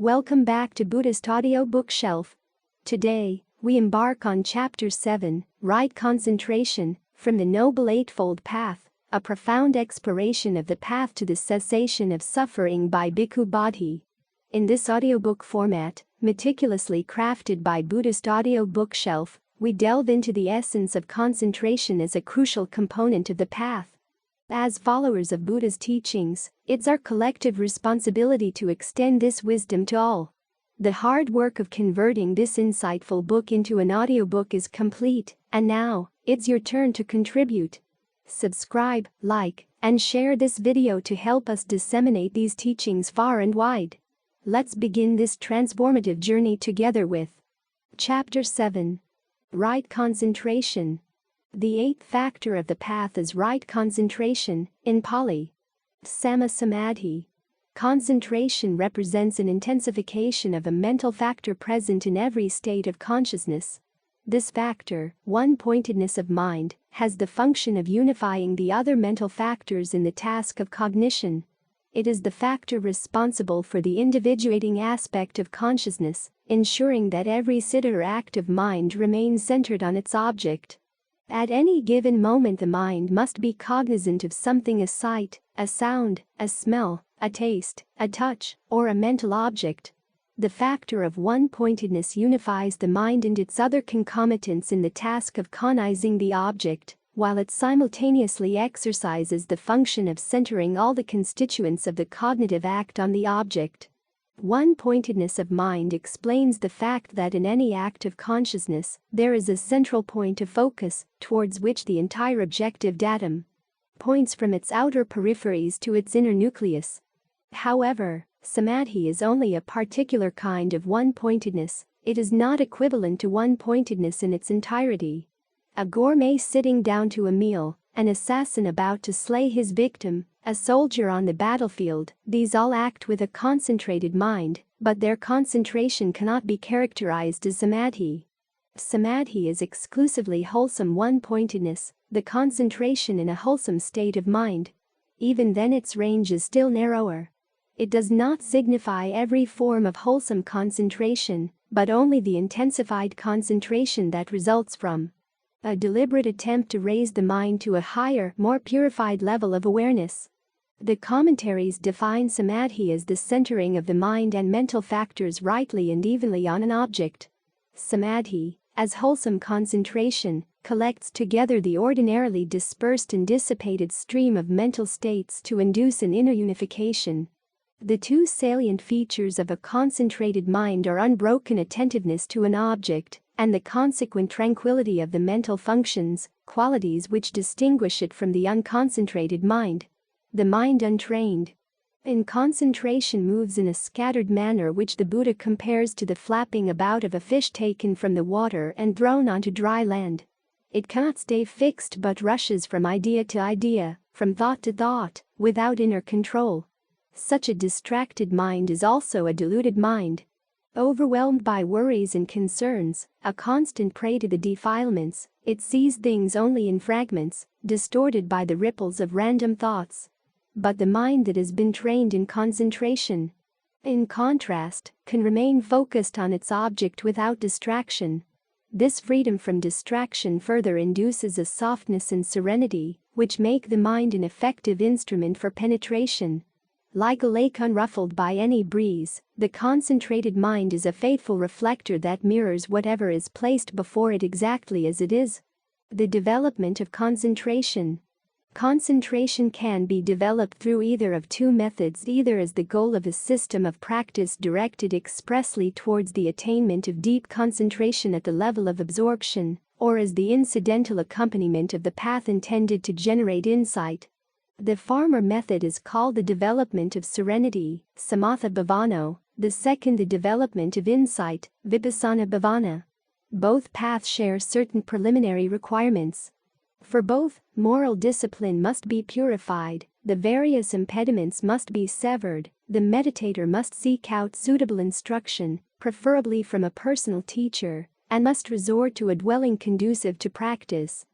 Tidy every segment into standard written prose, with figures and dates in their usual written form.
Welcome back to Buddhist audiobook shelf. Today, we embark on Chapter 7, Right Concentration, from the Noble Eightfold Path, a profound exploration of the path to the cessation of suffering by Bhikkhu Bodhi. In this audiobook format, meticulously crafted by Buddhist audiobook shelf, we delve into the essence of concentration as a crucial component of the path. As followers of Buddha's teachings, it's our collective responsibility to extend this wisdom to all. The hard work of converting this insightful book into an audiobook is complete, and now, it's your turn to contribute. Subscribe, like, and share this video to help us disseminate these teachings far and wide. Let's begin this transformative journey together with Chapter 7. Right Concentration. The eighth factor of the path is right concentration, in Pali. Samma Samadhi. Concentration represents an intensification of a mental factor present in every state of consciousness. This factor, one-pointedness of mind, has the function of unifying the other mental factors in the task of cognition. It is the factor responsible for the individuating aspect of consciousness, ensuring that every siddha or act of mind remains centered on its object. At any given moment the mind must be cognizant of something, a sight, a sound, a smell, a taste, a touch, or a mental object. The factor of one-pointedness unifies the mind and its other concomitants in the task of cognizing the object, while it simultaneously exercises the function of centering all the constituents of the cognitive act on the object. One-pointedness of mind explains the fact that in any act of consciousness, there is a central point of focus, towards which the entire objective datum points from its outer peripheries to its inner nucleus. However, samadhi is only a particular kind of one-pointedness. It is not equivalent to one-pointedness in its entirety. A gourmet sitting down to a meal, an assassin about to slay his victim, a soldier on the battlefield, these all act with a concentrated mind, but their concentration cannot be characterized as samadhi. Samadhi is exclusively wholesome one-pointedness, the concentration in a wholesome state of mind. Even then its range is still narrower. It does not signify every form of wholesome concentration, but only the intensified concentration that results from a deliberate attempt to raise the mind to a higher, more purified level of awareness. The commentaries define samadhi as the centering of the mind and mental factors rightly and evenly on an object. Samadhi, as wholesome concentration, collects together the ordinarily dispersed and dissipated stream of mental states to induce an inner unification. The two salient features of a concentrated mind are unbroken attentiveness to an object, and the consequent tranquility of the mental functions, qualities which distinguish it from the unconcentrated mind. The mind untrained in concentration moves in a scattered manner which the Buddha compares to the flapping about of a fish taken from the water and thrown onto dry land. It cannot stay fixed but rushes from idea to idea, from thought to thought, without inner control. Such a distracted mind is also a deluded mind. Overwhelmed by worries and concerns, a constant prey to the defilements, it sees things only in fragments, distorted by the ripples of random thoughts. But the mind that has been trained in concentration, in contrast, can remain focused on its object without distraction. This freedom from distraction further induces a softness and serenity, which make the mind an effective instrument for penetration. Like a lake unruffled by any breeze, the concentrated mind is a faithful reflector that mirrors whatever is placed before it exactly as it is. The development of concentration. Concentration can be developed through either of two methods, either as the goal of a system of practice directed expressly towards the attainment of deep concentration at the level of absorption, or as the incidental accompaniment of the path intended to generate insight. The former method is called the development of serenity, samatha bhavana, the second the development of insight, vipassana bhavana. Both paths share certain preliminary requirements. For both, moral discipline must be purified, the various impediments must be severed, the meditator must seek out suitable instruction, preferably from a personal teacher, and must resort to a dwelling conducive to practice.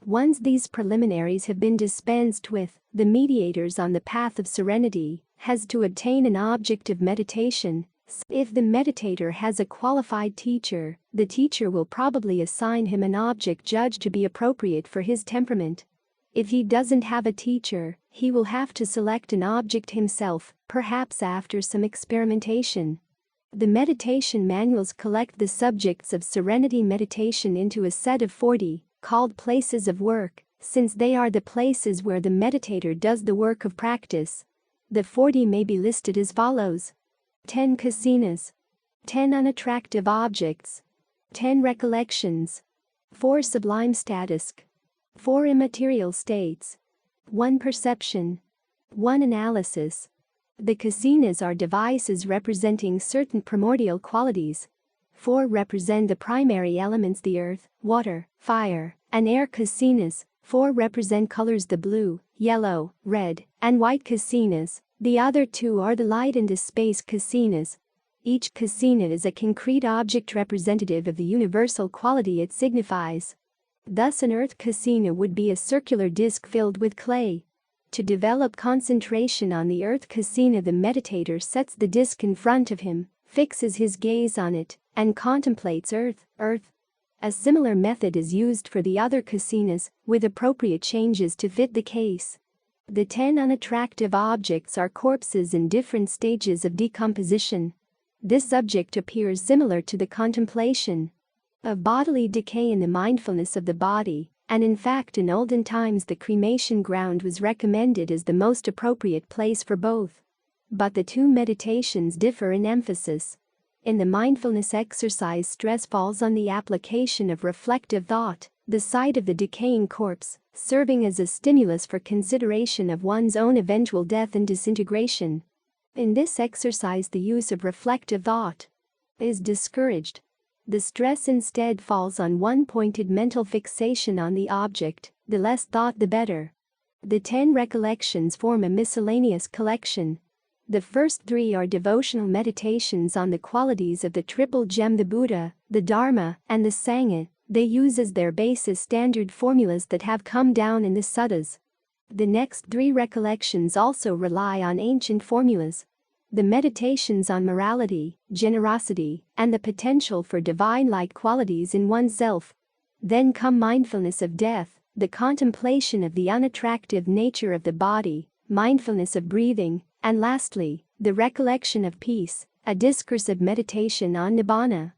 Once these preliminaries have been dispensed with, the mediators on the path of serenity has to attain an object of meditation, If the meditator has a qualified teacher, the teacher will probably assign him an object judged to be appropriate for his temperament. If he doesn't have a teacher, he will have to select an object himself, perhaps after some experimentation. The meditation manuals collect the subjects of serenity meditation into a set of 40, called places of work, since they are the places where the meditator does the work of practice. The 40 may be listed as follows: 10 kasinas, 10 unattractive objects, 10 recollections, 4 sublime status, 4 immaterial states, 1 perception, 1 analysis. The kasinas are devices representing certain primordial qualities. 4 represent the primary elements: the earth, water, fire, and air kasinas. 4 represent colors: the blue, yellow, red, and white kasinas. The other 2 are the light and the space kasinas. Each kasina is a concrete object representative of the universal quality it signifies. Thus, an earth kasina would be a circular disc filled with clay. To develop concentration on the earth kasina, the meditator sets the disc in front of him, fixes his gaze on it, and contemplates earth. A similar method is used for the other kasinas, with appropriate changes to fit the case. The 10 unattractive objects are corpses in different stages of decomposition. This subject appears similar to the contemplation of bodily decay in the mindfulness of the body, and in fact in olden times the cremation ground was recommended as the most appropriate place for both. But the two meditations differ in emphasis. In the mindfulness exercise, stress falls on the application of reflective thought, the sight of the decaying corpse, serving as a stimulus for consideration of one's own eventual death and disintegration. In this exercise, the use of reflective thought is discouraged. The stress instead falls on one-pointed mental fixation on the object, the less thought the better. The 10 recollections form a miscellaneous collection. The first 3 are devotional meditations on the qualities of the triple gem: the Buddha, the Dharma, and the Sangha. They use as their basis standard formulas that have come down in the suttas. The next 3 recollections also rely on ancient formulas. The meditations on morality, generosity, and the potential for divine-like qualities in oneself. Then come mindfulness of death, the contemplation of the unattractive nature of the body, mindfulness of breathing, and lastly, the recollection of peace, a discursive meditation on nibbana.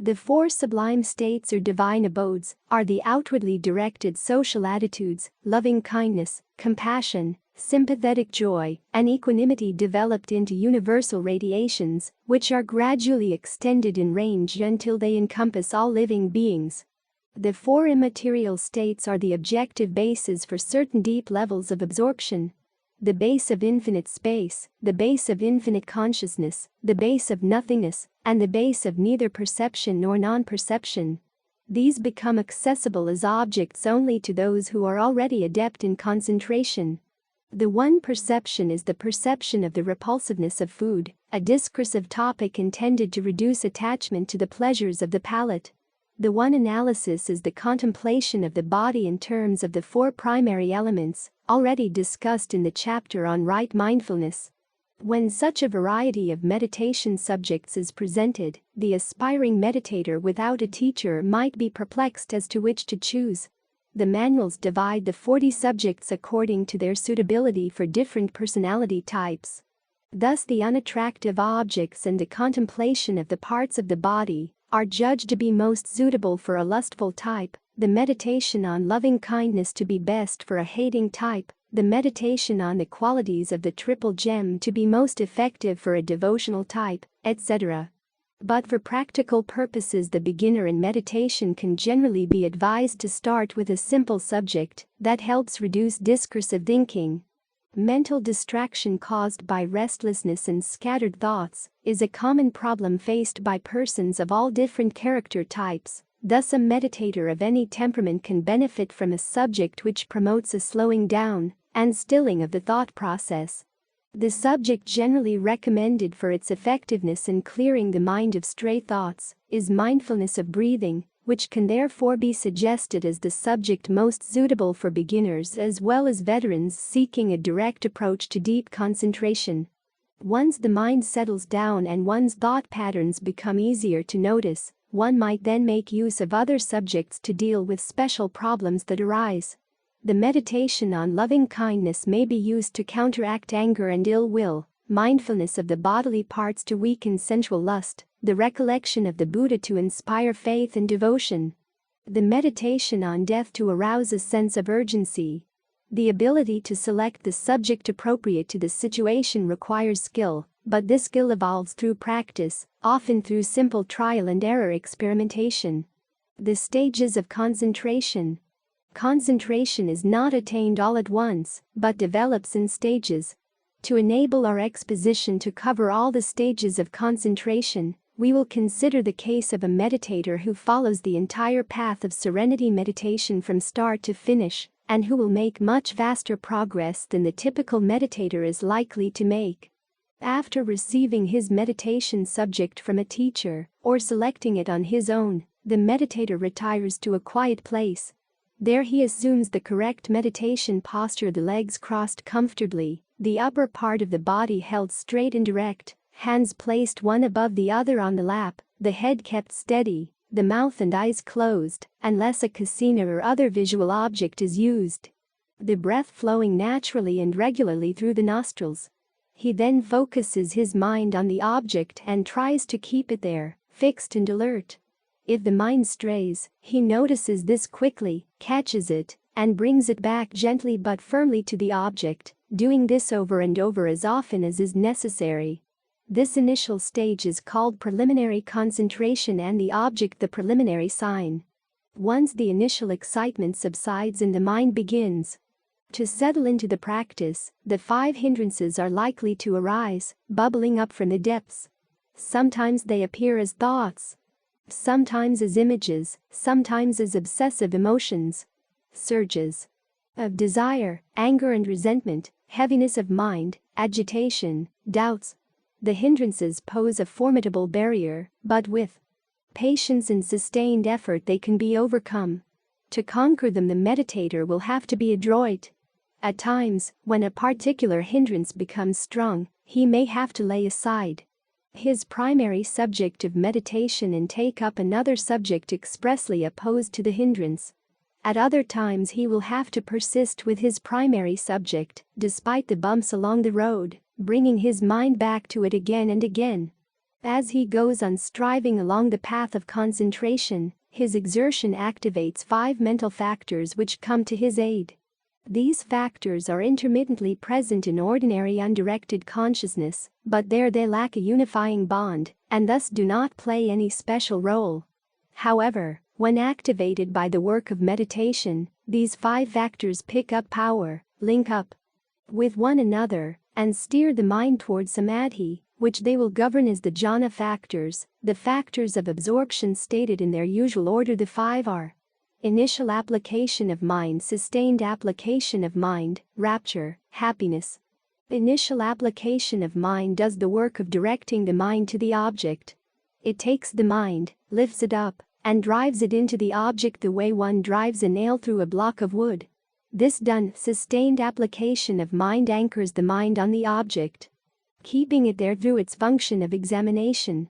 The 4 sublime states or divine abodes are the outwardly directed social attitudes: loving kindness, compassion, sympathetic joy, and equanimity developed into universal radiations, which are gradually extended in range until they encompass all living beings. The 4 immaterial states are the objective bases for certain deep levels of absorption: the base of infinite space, the base of infinite consciousness, the base of nothingness, and the base of neither perception nor non-perception. These become accessible as objects only to those who are already adept in concentration. The 1 perception is the perception of the repulsiveness of food, a discursive topic intended to reduce attachment to the pleasures of the palate. The 1 analysis is the contemplation of the body in terms of the 4 primary elements, already discussed in the chapter on right mindfulness. When such a variety of meditation subjects is presented, the aspiring meditator without a teacher might be perplexed as to which to choose. The manuals divide the 40 subjects according to their suitability for different personality types. Thus, the unattractive objects and the contemplation of the parts of the body are judged to be most suitable for a lustful type, the meditation on loving kindness to be best for a hating type, the meditation on the qualities of the triple gem to be most effective for a devotional type, etc. But for practical purposes, the beginner in meditation can generally be advised to start with a simple subject that helps reduce discursive thinking. Mental distraction caused by restlessness and scattered thoughts is a common problem faced by persons of all different character types. Thus, a meditator of any temperament can benefit from a subject which promotes a slowing down and stilling of the thought process. The subject generally recommended for its effectiveness in clearing the mind of stray thoughts is mindfulness of breathing, which can therefore be suggested as the subject most suitable for beginners as well as veterans seeking a direct approach to deep concentration. Once the mind settles down and one's thought patterns become easier to notice, one might then make use of other subjects to deal with special problems that arise. The meditation on loving kindness may be used to counteract anger and ill will, mindfulness of the bodily parts to weaken sensual lust, the recollection of the Buddha to inspire faith and devotion, the meditation on death to arouse a sense of urgency. The ability to select the subject appropriate to the situation requires skill, but this skill evolves through practice, often through simple trial and error experimentation. The stages of concentration. Concentration is not attained all at once, but develops in stages. To enable our exposition to cover all the stages of concentration, we will consider the case of a meditator who follows the entire path of serenity meditation from start to finish, and who will make much vaster progress than the typical meditator is likely to make. After receiving his meditation subject from a teacher, or selecting it on his own, the meditator retires to a quiet place. There he assumes the correct meditation posture, the legs crossed comfortably, the upper part of the body held straight and erect, hands placed one above the other on the lap, the head kept steady, the mouth and eyes closed, unless a kasina or other visual object is used. The breath flowing naturally and regularly through the nostrils. He then focuses his mind on the object and tries to keep it there, fixed and alert. If the mind strays, he notices this quickly, catches it, and brings it back gently but firmly to the object, doing this over and over as often as is necessary. This initial stage is called preliminary concentration and the object the preliminary sign. Once the initial excitement subsides and the mind begins to settle into the practice, the 5 hindrances are likely to arise, bubbling up from the depths. Sometimes they appear as thoughts, sometimes as images, sometimes as obsessive emotions, surges of desire, anger and resentment, heaviness of mind, agitation, doubts. The hindrances pose a formidable barrier, but with patience and sustained effort they can be overcome. To conquer them, the meditator will have to be adroit. At times, when a particular hindrance becomes strong, he may have to lay aside his primary subject of meditation and take up another subject expressly opposed to the hindrance. At other times he will have to persist with his primary subject, despite the bumps along the road, bringing his mind back to it again and again. As he goes on striving along the path of concentration, his exertion activates 5 mental factors which come to his aid. These factors are intermittently present in ordinary undirected consciousness, but there they lack a unifying bond, and thus do not play any special role. However, when activated by the work of meditation, these 5 factors pick up power, link up with one another, and steer the mind towards samadhi, which they will govern as the jhana factors, the factors of absorption stated in their usual order. The 5 are: initial application of mind, sustained application of mind, rapture, happiness. Initial application of mind does the work of directing the mind to the object. It takes the mind, lifts it up, and drives it into the object the way one drives a nail through a block of wood. This done, sustained application of mind anchors the mind on the object, keeping it there through its function of examination.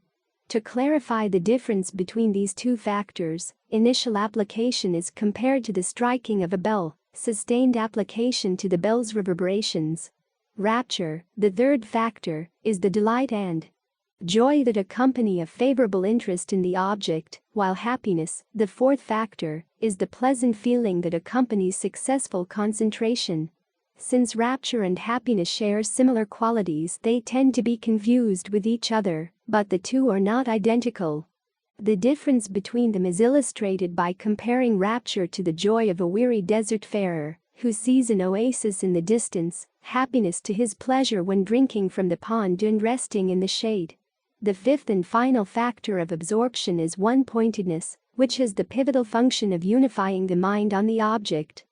To clarify the difference between these 2 factors, initial application is compared to the striking of a bell, sustained application to the bell's reverberations. Rapture, the 3rd factor, is the delight and joy that accompany a favorable interest in the object, while happiness, the 4th factor, is the pleasant feeling that accompanies successful concentration. Since rapture and happiness share similar qualities, they tend to be confused with each other, but the 2 are not identical. The difference between them is illustrated by comparing rapture to the joy of a weary desert farer who sees an oasis in the distance, happiness to his pleasure when drinking from the pond and resting in the shade. The 5th and final factor of absorption is one-pointedness, which has the pivotal function of unifying the mind on the object.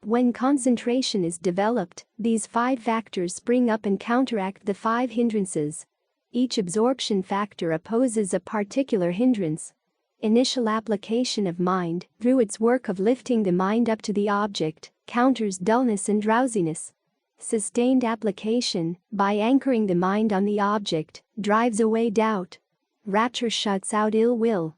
When concentration is developed, these 5 factors spring up and counteract the 5 hindrances. Each absorption factor opposes a particular hindrance. Initial application of mind, through its work of lifting the mind up to the object, counters dullness and drowsiness. Sustained application, by anchoring the mind on the object, drives away doubt. Rapture shuts out ill will.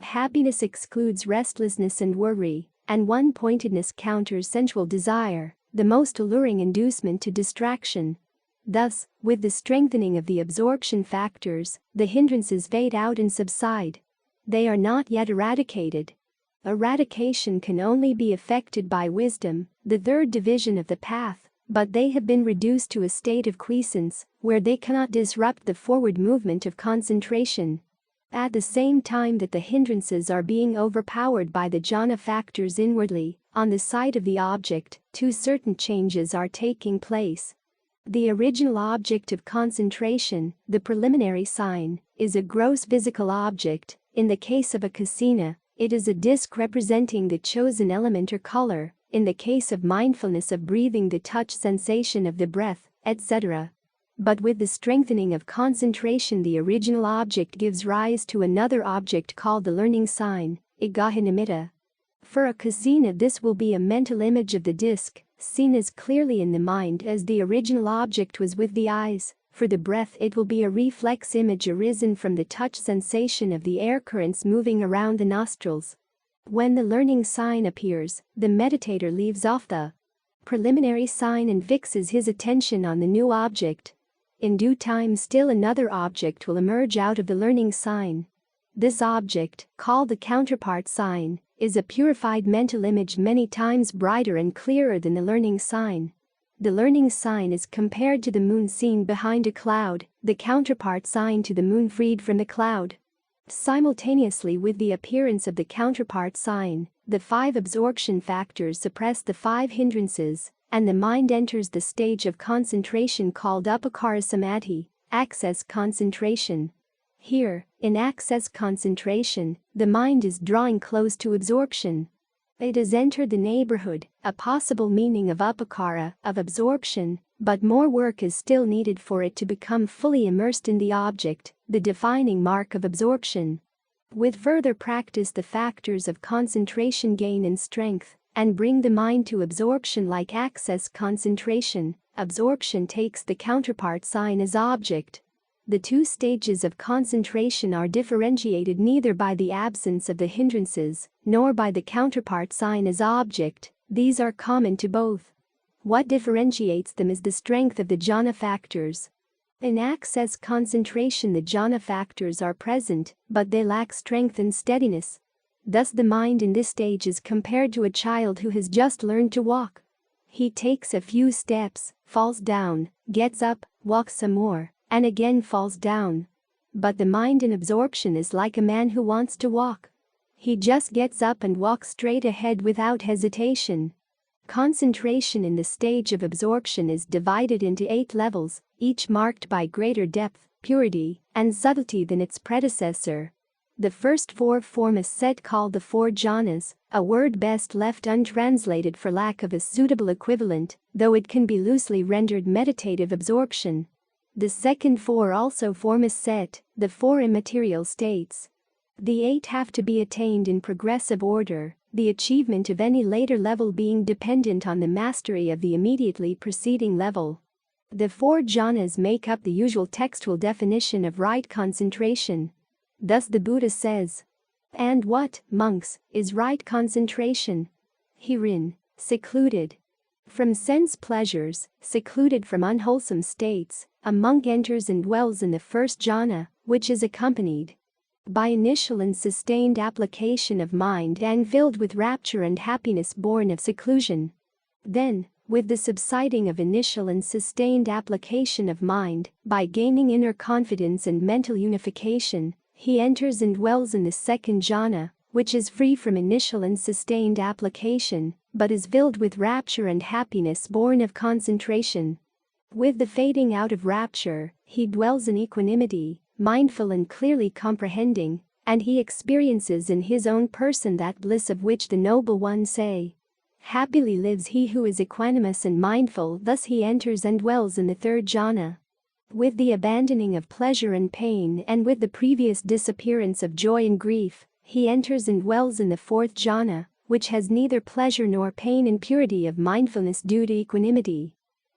Happiness excludes restlessness and worry, and one-pointedness counters sensual desire, the most alluring inducement to distraction. Thus, with the strengthening of the absorption factors, the hindrances fade out and subside. They are not yet eradicated. Eradication can only be effected by wisdom, the third division of the path, but they have been reduced to a state of quiescence, where they cannot disrupt the forward movement of concentration. At the same time that the hindrances are being overpowered by the jhana factors inwardly, on the side of the object, two certain changes are taking place. The original object of concentration, the preliminary sign, is a gross physical object. In the case of a kasina, it is a disc representing the chosen element or color. In the case of mindfulness of breathing, the touch sensation of the breath, etc. But with the strengthening of concentration, the original object gives rise to another object called the learning sign, igahinamitta. For a kasina, this will be a mental image of the disc, seen as clearly in the mind as the original object was with the eyes. For the breath, it will be a reflex image arisen from the touch sensation of the air currents moving around the nostrils. When the learning sign appears, the meditator leaves off the preliminary sign and fixes his attention on the new object. In due time, still another object will emerge out of the learning sign. This object, called the counterpart sign, is a purified mental image many times brighter and clearer than the learning sign. The learning sign is compared to the moon seen behind a cloud, the counterpart sign to the moon freed from the cloud. Simultaneously with the appearance of the counterpart sign, the five absorption factors suppress the five hindrances, and the mind enters the stage of concentration called upakara samadhi, access concentration. Here, in access concentration, the mind is drawing close to absorption. It has entered the neighborhood, a possible meaning of upakara, of absorption, but more work is still needed for it to become fully immersed in the object, the defining mark of absorption. With further practice, the factors of concentration gain in strength and bring the mind to absorption like access concentration. Absorption takes the counterpart sign as object. The two stages of concentration are differentiated neither by the absence of the hindrances nor by the counterpart sign as object. These are common to both. What differentiates them is the strength of the jhana factors. In access concentration, the jhana factors are present, but they lack strength and steadiness. Thus, the mind in this stage is compared to a child who has just learned to walk. He takes a few steps, falls down, gets up, walks some more, and again falls down. But the mind in absorption is like a man who wants to walk. He just gets up and walks straight ahead without hesitation. Concentration in the stage of absorption is divided into 8 levels, each marked by greater depth, purity, and subtlety than its predecessor. The first 4 form a set called the 4 jhanas, a word best left untranslated for lack of a suitable equivalent, though it can be loosely rendered meditative absorption. The second 4 also form a set, the 4 immaterial states. The 8 have to be attained in progressive order, the achievement of any later level being dependent on the mastery of the immediately preceding level. The 4 jhanas make up the usual textual definition of right concentration. Thus the Buddha says, "And what, monks, is right concentration? Herein, secluded from sense pleasures, secluded from unwholesome states, a monk enters and dwells in the first jhana, which is accompanied by initial and sustained application of mind and filled with rapture and happiness born of seclusion. Then, with the subsiding of initial and sustained application of mind, by gaining inner confidence and mental unification, he enters and dwells in the second jhana, which is free from initial and sustained application, but is filled with rapture and happiness born of concentration. With the fading out of rapture, he dwells in equanimity, mindful and clearly comprehending, and he experiences in his own person that bliss of which the noble ones say, 'Happily lives he who is equanimous and mindful.' Thus he enters and dwells in the third jhana. With the abandoning of pleasure and pain and with the previous disappearance of joy and grief, he enters and dwells in the fourth jhana, which has neither pleasure nor pain and purity of mindfulness due to equanimity.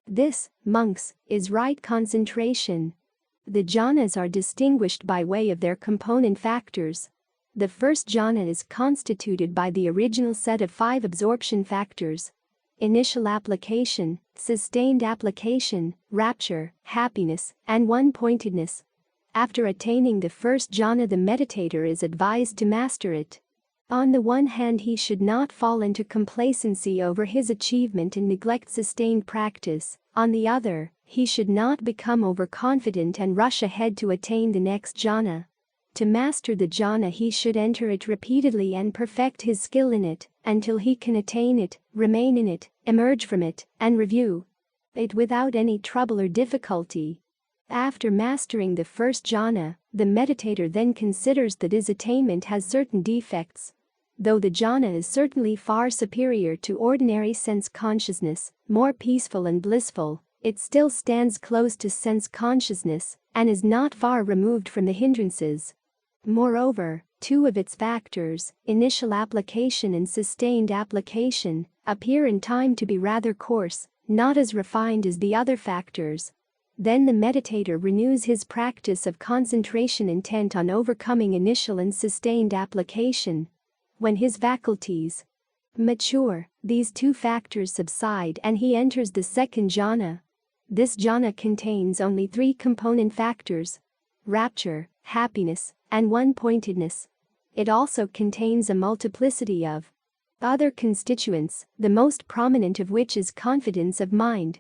This, monks, is right concentration. The jhanas are distinguished by way of their component factors. The first jhana is constituted by the original set of 5 absorption factors: initial application, sustained application, rapture, happiness, and one-pointedness. After attaining the first jhana, the meditator is advised to master it. On the one hand, he should not fall into complacency over his achievement and neglect sustained practice. On the other, he should not become overconfident and rush ahead to attain the next jhana. To master the jhana, he should enter it repeatedly and perfect his skill in it until he can attain it, remain in it, emerge from it, and review it without any trouble or difficulty. After mastering the first jhana, the meditator then considers that his attainment has certain defects. Though the jhana is certainly far superior to ordinary sense consciousness, more peaceful and blissful, it still stands close to sense consciousness and is not far removed from the hindrances. Moreover, 2 of its factors, initial application and sustained application, appear in time to be rather coarse, not as refined as the other factors. Then the meditator renews his practice of concentration intent on overcoming initial and sustained application. When his faculties mature, these 2 factors subside and he enters the second jhana. This jhana contains only 3 component factors: rapture, happiness, and one-pointedness. It also contains a multiplicity of other constituents, the most prominent of which is confidence of mind.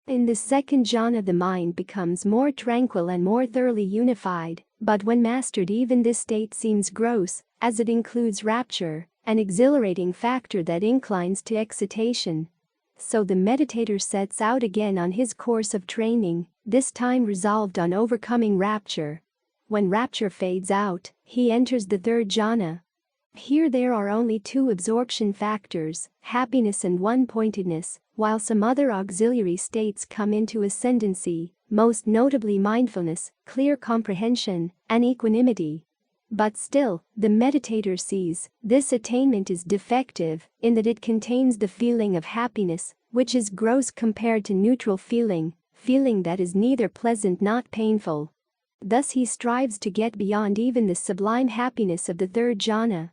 In the second jhana, the mind becomes more tranquil and more thoroughly unified, but when mastered, even this state seems gross, as it includes rapture, an exhilarating factor that inclines to excitation. So the meditator sets out again on his course of training, this time resolved on overcoming rapture. When rapture fades out, he enters the third jhana. Here there are only 2 absorption factors, happiness and one-pointedness, while some other auxiliary states come into ascendancy, most notably mindfulness, clear comprehension, and equanimity. But still, the meditator sees this attainment is defective in that it contains the feeling of happiness, which is gross compared to neutral feeling that is neither pleasant nor painful. Thus he strives to get beyond even the sublime happiness of the third jhana.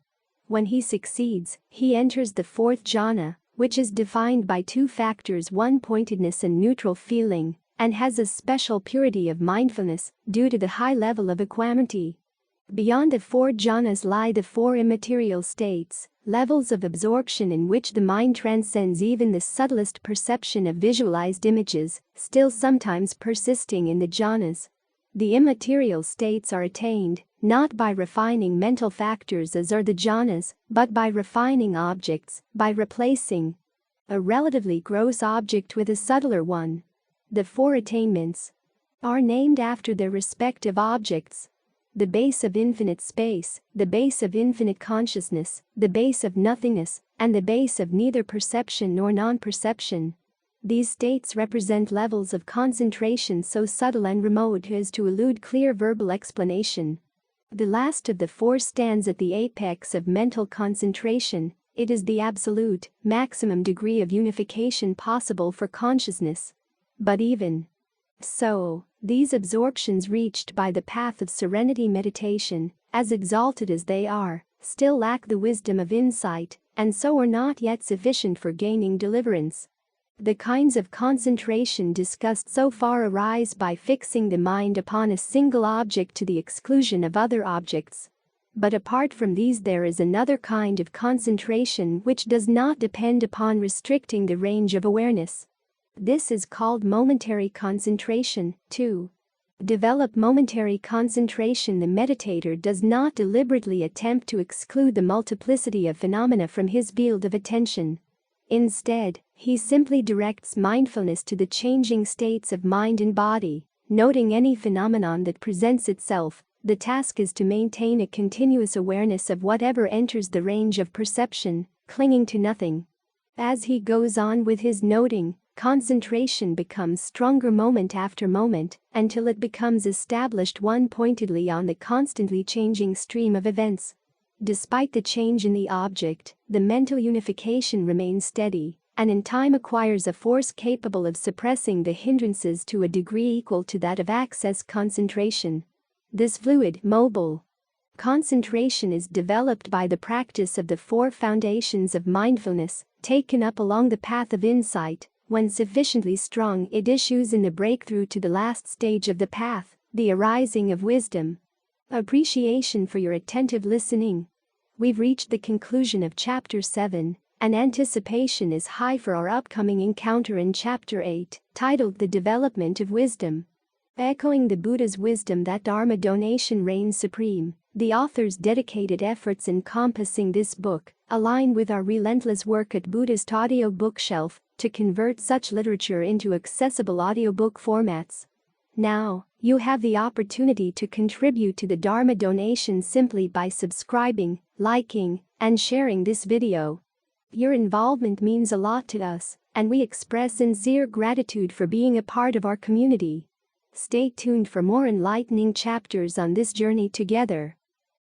When he succeeds, he enters the fourth jhana, which is defined by 2 factors, one-pointedness and neutral feeling, and has a special purity of mindfulness due to the high level of equanimity. Beyond the 4 jhanas lie the 4 immaterial states, levels of absorption in which the mind transcends even the subtlest perception of visualized images, still sometimes persisting in the jhanas. The immaterial states are attained, not by refining mental factors as are the jhanas, but by refining objects, by replacing a relatively gross object with a subtler one. The 4 attainments are named after their respective objects: the base of infinite space, the base of infinite consciousness, the base of nothingness, and the base of neither perception nor non-perception. These states represent levels of concentration so subtle and remote as to elude clear verbal explanation. The last of the 4 stands at the apex of mental concentration. It is the absolute, maximum degree of unification possible for consciousness. But even so, these absorptions reached by the path of serenity meditation, as exalted as they are, still lack the wisdom of insight, and so are not yet sufficient for gaining deliverance. The kinds of concentration discussed so far arise by fixing the mind upon a single object to the exclusion of other objects. But apart from these, there is another kind of concentration which does not depend upon restricting the range of awareness. This is called momentary concentration. To develop momentary concentration, the meditator does not deliberately attempt to exclude the multiplicity of phenomena from his field of attention. Instead, he simply directs mindfulness to the changing states of mind and body, noting any phenomenon that presents itself. The task is to maintain a continuous awareness of whatever enters the range of perception, clinging to nothing. As he goes on with his noting, concentration becomes stronger moment after moment until it becomes established one-pointedly on the constantly changing stream of events. Despite the change in the object, the mental unification remains steady, and in time acquires a force capable of suppressing the hindrances to a degree equal to that of access concentration. This fluid, mobile concentration is developed by the practice of the four foundations of mindfulness, taken up along the path of insight. When sufficiently strong, it issues in the breakthrough to the last stage of the path, the arising of wisdom. Appreciation for your attentive listening. We've reached the conclusion of Chapter 7, and anticipation is high for our upcoming encounter in Chapter 8, titled The Development of Wisdom. Echoing the Buddha's wisdom that Dharma donation reigns supreme, the author's dedicated efforts encompassing this book align with our relentless work at Buddhist Audio Bookshelf to convert such literature into accessible audiobook formats. Now, you have the opportunity to contribute to the Dharma donation simply by subscribing, liking, and sharing this video. Your involvement means a lot to us, and we express sincere gratitude for being a part of our community. Stay tuned for more enlightening chapters on this journey together.